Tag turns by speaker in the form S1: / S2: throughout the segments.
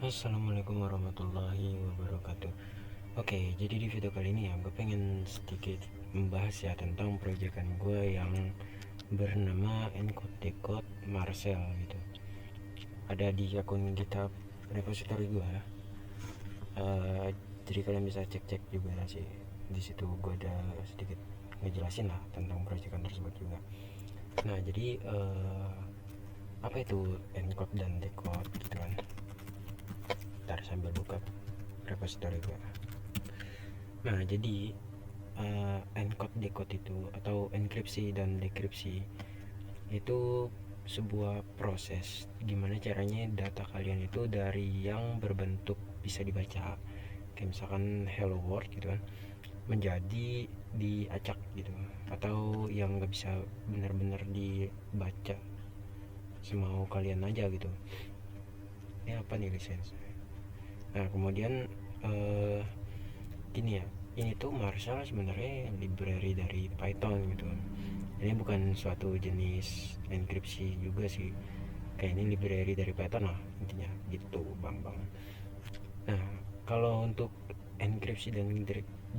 S1: Assalamualaikum warahmatullahi wabarakatuh. Oke, jadi di video kali ini ya, gue pengen sedikit membahas ya tentang proyekan gue yang bernama Encode Decode Marcel gitu. Ada di akun GitHub repository gue. Uh, jadi kalian bisa cek-cek juga sih. Di situ gue ada sedikit ngejelasin lah tentang proyekan tersebut juga. Nah, jadi apa itu encode dan decode gitu kan? Ntar sambil buka repository gue. Nah, jadi encode decode itu atau enkripsi dan dekripsi itu sebuah proses gimana caranya data kalian itu dari yang berbentuk bisa dibaca kayak misalkan hello world gitu kan menjadi diacak gitu atau yang nggak bisa benar-benar dibaca semau kalian aja gitu. Ini apa nih lisensi? Nah kemudian eh, gini ya, ini tuh Marshall sebenarnya library dari Python gitu. Ini bukan suatu jenis enkripsi juga sih, kayak ini library dari Python lah intinya gitu bang. Nah kalau untuk enkripsi dan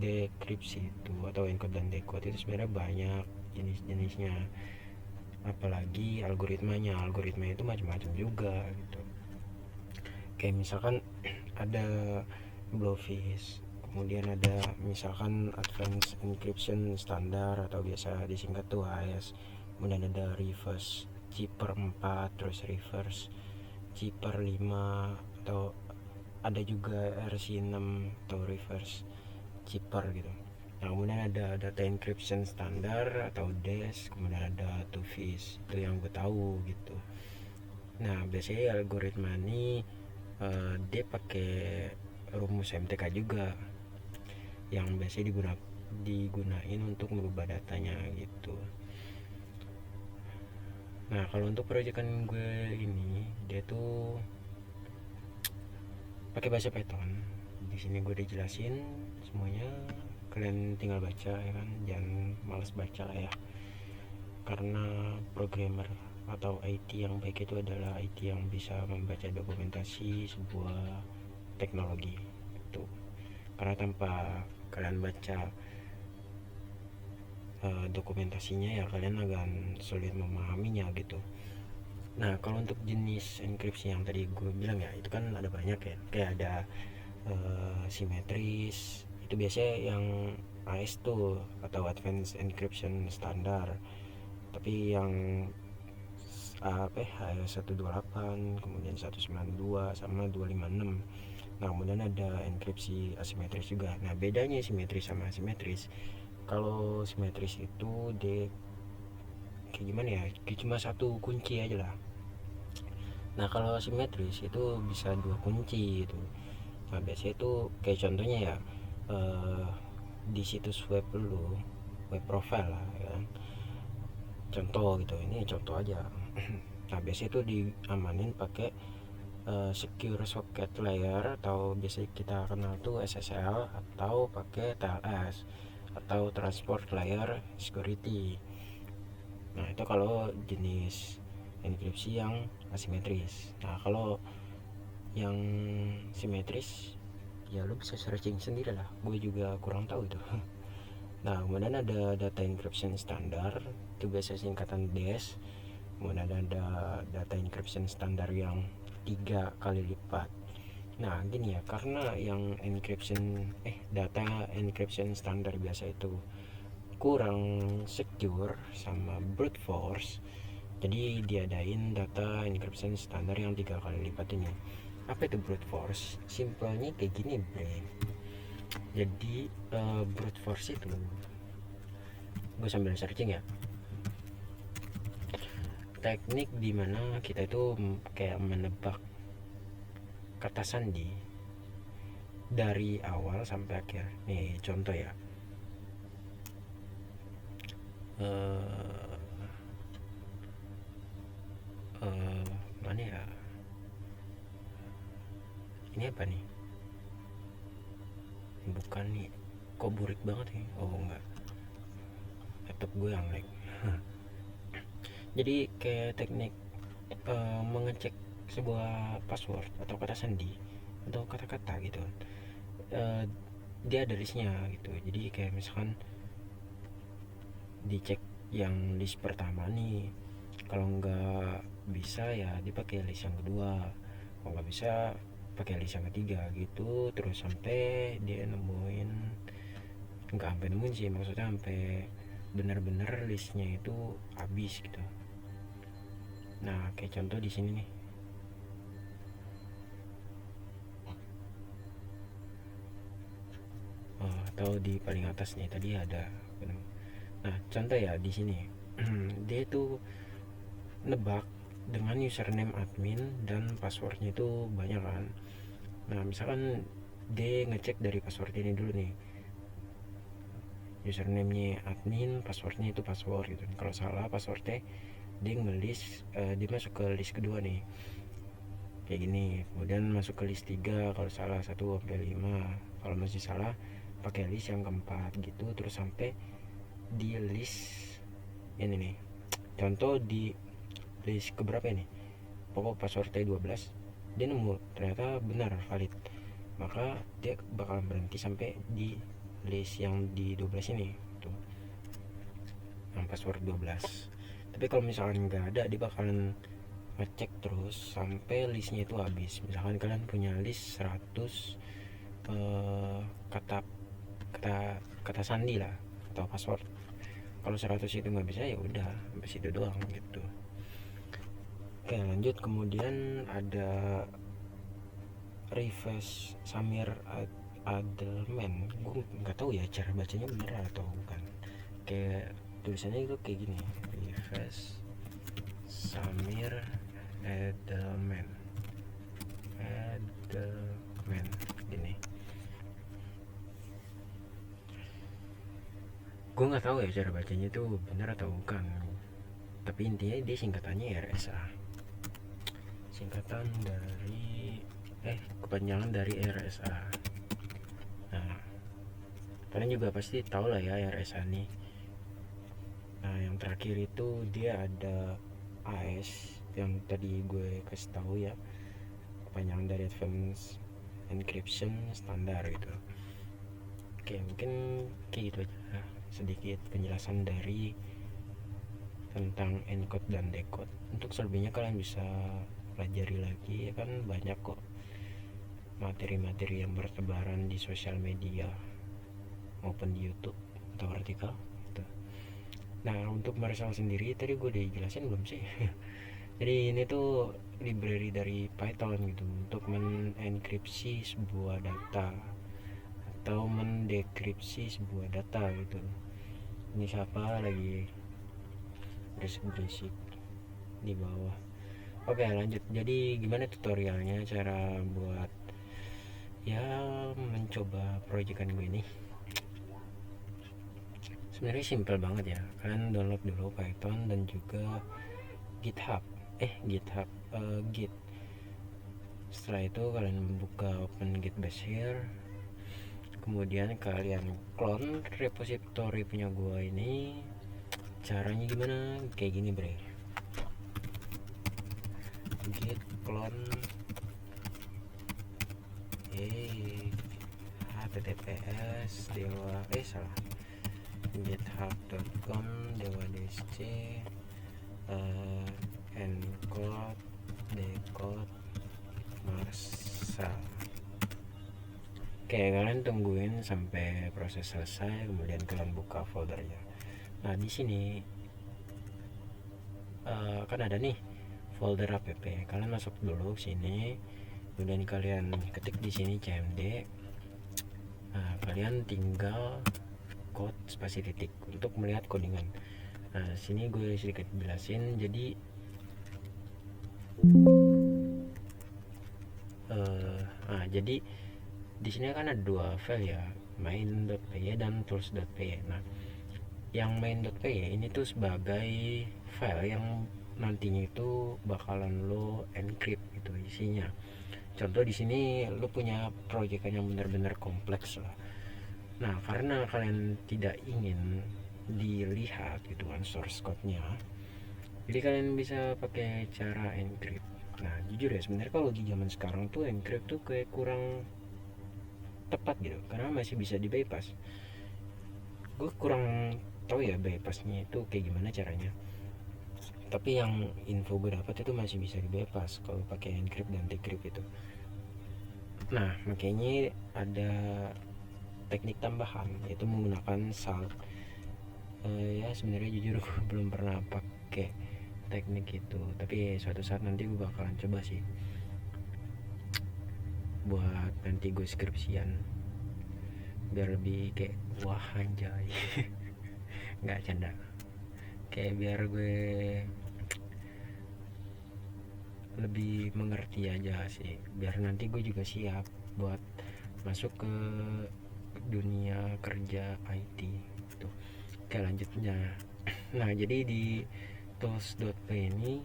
S1: dekripsi itu atau encode dan decode itu sebenarnya banyak jenis-jenisnya, apalagi algoritma itu macam-macam juga gitu. Kayak misalkan ada Blowfish, kemudian ada misalkan Advanced Encryption Standard atau biasa disingkat tuh AES, kemudian ada reverse Zipper 4, terus reverse Zipper 5, atau ada juga RC6 atau reverse Zipper gitu. Nah, kemudian ada data encryption standar atau DES, kemudian ada two-phase, itu yang gue tahu gitu. Nah, biasanya algoritma ini dia pakai rumus MTK juga yang biasanya digunain untuk merubah datanya gitu. Nah kalau untuk proyekan gue ini dia tuh pakai bahasa Python. Di sini gue udah jelasin semuanya, kalian tinggal baca ya kan, jangan malas baca lah ya. Karena programmer atau IT yang baik itu adalah IT yang bisa membaca dokumentasi sebuah teknologi itu. Karena tanpa kalian baca dokumentasinya ya kalian akan sulit memahaminya gitu. Nah kalau untuk jenis enkripsi yang tadi gue bilang ya itu kan ada banyak ya, kayak ada simetris itu biasanya yang AES tuh atau Advanced Encryption Standard, tapi yang apa AES 128 kemudian 192 sama 256. Nah kemudian ada enkripsi asimetris juga. Nah bedanya simetris sama asimetris, kalau simetris itu dia kayak gimana ya, kayak cuma satu kunci aja lah. Nah kalau simetris itu bisa dua kunci gitu. Nah biasanya itu kayak contohnya ya, eh, di situs web dulu, web profile lah ya kan? Contoh gitu, ini contoh aja. Nah biasanya itu diamanin pakai secure socket layer atau biasa kita kenal tuh SSL, atau pakai TLS atau transport layer security. Nah itu kalau jenis enkripsi yang asimetris. Nah kalau yang simetris ya lu bisa searching sendiri lah, gue juga kurang tahu itu. Nah kemudian ada data encryption standar, itu biasa singkatan DES. Kemudian ada data encryption standar yang 3 kali lipat. Nah gini ya, karena yang data encryption standar biasa itu kurang secure sama brute force, jadi diadain data encryption standar yang 3 kali lipat ini. Apa itu brute force? Simpelnya kayak gini bre. Jadi brute force itu, gue sambil searching ya, teknik dimana kita itu kayak menebak kata sandi dari awal sampai akhir. Nih contoh ya, eh mana ya, ini apa nih, bukan nih, kok burik banget nih, oh enggak, laptop gue yang lag. Jadi kayak teknik mengecek sebuah password atau kata sandi atau kata-kata gitu, dia ada listnya gitu. Jadi kayak misalkan dicek yang list pertama nih, kalau nggak bisa ya dipakai list yang kedua, kalau nggak bisa pakai list yang ketiga gitu, terus sampai dia nemuin, nggak sampai nemuin sih, maksudnya sampai benar-benar listnya itu habis gitu. Nah kayak contoh di sini nih, atau di paling atas nih tadi ada. Nah contoh ya di sini dia itu nebak dengan username admin dan passwordnya itu banyak kan. Nah misalkan dia ngecek dari password ini dulu nih, username-nya admin, passwordnya itu password gitu. Kalau salah passwordnya dia ngelis, dia masuk ke list kedua nih kayak gini, kemudian masuk ke list 3 kalau salah 1 sampai 5, kalau masih salah pakai list yang keempat gitu, terus sampai di list ini nih, contoh di list keberapa ini, pokok passwordnya 12, dia nemu ternyata benar valid, maka dia bakalan berhenti sampai di list yang di 12 ini tuh, yang password 12. Tapi kalau misalkan nggak ada, dia bakalan ngecek terus sampai listnya itu habis. Misalkan kalian punya list 100 kata kata kata sandi lah atau password, kalau 100 itu nggak bisa ya udah sampai situ doang gitu. Oke lanjut, kemudian ada Rifes Samir Adelman, gue nggak tahu ya cara bacanya bener atau bukan, kayak tulisannya itu kayak gini, Rifes Samir Edelman gini. Gue nggak tahu ya cara bacanya itu benar atau bukan, tapi intinya dia singkatannya RSA, singkatan dari kepanjangan dari RSA. Nah kalian juga pasti tahu lah ya RSA nih. Nah yang terakhir itu dia ada AS yang tadi gue kasih tahu ya, kepanjangan dari Advanced Encryption Standard gitu. Oke mungkin kayak gitu aja sedikit penjelasan dari tentang encode dan decode. Untuk selebihnya kalian bisa pelajari lagi ya kan, banyak kok materi-materi yang bertebaran di sosial media maupun di YouTube atau artikel gitu. Nah untuk Marshall sendiri tadi gue udah jelasin belum sih? Jadi ini tuh library dari Python gitu untuk menenkripsi sebuah data atau mendekripsi sebuah data gitu. Ini siapa lagi berisik-berisik di bawah. Oke lanjut, jadi gimana tutorialnya cara buat ya mencoba proyekan gue ini. Sebenarnya simple banget ya, kalian download dulu Python dan juga GitHub Git. Setelah itu kalian buka open Git Bash here, kemudian kalian clone repository punya gua ini. Caranya gimana? Kayak gini bre, git clone https dewa salah github.com dewa.dsc encode decode Marshall. Oke kalian tungguin sampai proses selesai, kemudian kalian buka foldernya. Nah di sini kan ada nih folder app, kalian masuk dulu sini, kemudian kalian ketik di sini cmd. Nah kalian tinggal code spasi titik untuk melihat codingan. Nah sini gue sedikit jelasin. Jadi jadi di sini kan ada dua file ya, main.py dan tools.py. Nah yang main.py ini tuh sebagai file yang nantinya itu bakalan lo encrypt gitu isinya. Contoh di sini lo punya proyekan yang benar-benar kompleks lah. Nah karena kalian tidak ingin dilihat gitu kan source code-nya, jadi kalian bisa pakai cara encrypt. Nah jujur ya, sebenarnya kalau di zaman sekarang tuh encrypt tuh kayak kurang tepat gitu, karena masih bisa di bypass. Gue kurang tahu ya bypassnya itu kayak gimana caranya, tapi yang info gue dapat itu masih bisa di bypass kalau pakai encrypt dan decrypt itu. Nah makanya ada teknik tambahan, yaitu menggunakan salt. Ya sebenarnya jujur gue belum pernah pakai teknik itu, tapi suatu saat nanti gue bakalan coba sih, buat nanti gue skripsian, biar lebih kayak wah anjay. Nggak canda, kayak biar gue lebih mengerti aja sih, biar nanti gue juga siap buat masuk ke dunia kerja IT gitu. Oke lanjutnya. Nah jadi di tools.py ini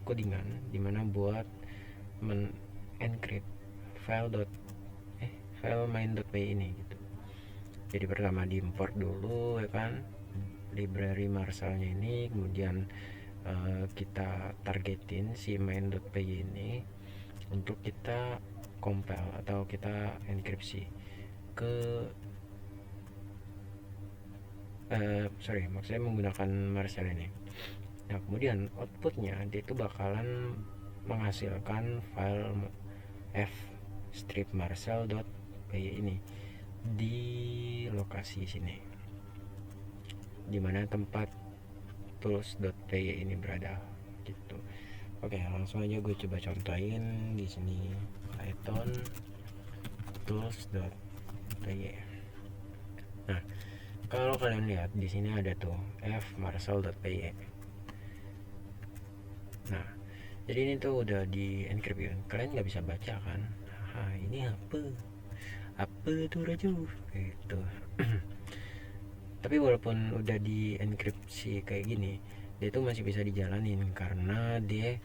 S1: codingan dimana buat encrypt file file main.py ini gitu. Jadi pertama diimport dulu ya kan library Marshallnya ini, kemudian kita targetin si main.py ini untuk kita compile atau kita enkripsi ke maksudnya menggunakan Marshall ini. Nah kemudian outputnya dia itu bakalan menghasilkan file f strip marshall.py ini di lokasi sini, dimana tempat tools.py ini berada gitu. Oke langsung aja gue coba contohin di sini, Python tools.py. Nah kalau kalian lihat di sini ada tuh f marshall.py. Nah jadi ini tuh udah di encrypt kan, kalian nggak bisa baca kan. Nah ini apa tuh Raju gitu. Tapi walaupun udah di enkripsi kayak gini, dia tuh masih bisa dijalanin karena dia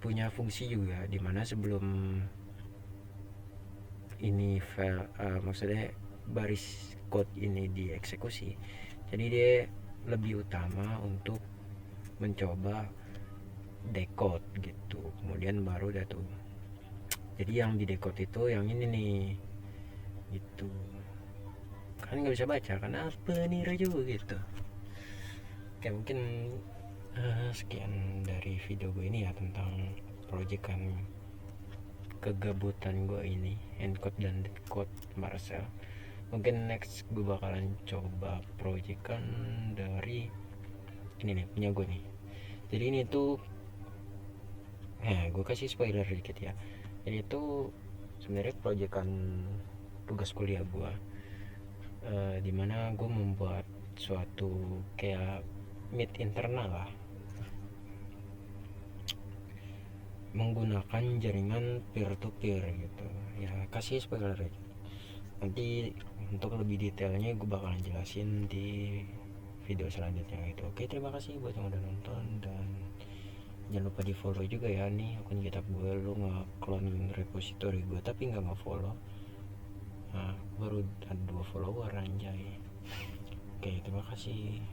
S1: punya fungsi juga, dimana sebelum ini file maksudnya baris code ini dieksekusi, jadi dia lebih utama untuk mencoba decode gitu, kemudian baru dah tuh. Jadi yang di decode itu yang ini nih gitu, kan nggak bisa baca kan apa nih Raju gitu. Oke mungkin sekian dari video gue ini ya tentang proyekan kegabutan gue ini, encode dan decode Marshall. Mungkin next gue bakalan coba proyekan dari ini nih, punya gue nih. Jadi ini tuh gue kasih spoiler dikit ya, ini tuh sebenarnya proyekan tugas kuliah gue, dimana gue membuat suatu kayak meet internal lah menggunakan jaringan peer to peer gitu ya. Kasih spoiler aja, nanti untuk lebih detailnya gue bakalan jelasin di video selanjutnya gitu. Oke terima kasih buat yang udah nonton, dan jangan lupa di follow juga ya nih akun GitHub gue. Lu nge-clone repository gue tapi nggak nge-follow, nah baru ada 2 follower anjay. Oke terima kasih.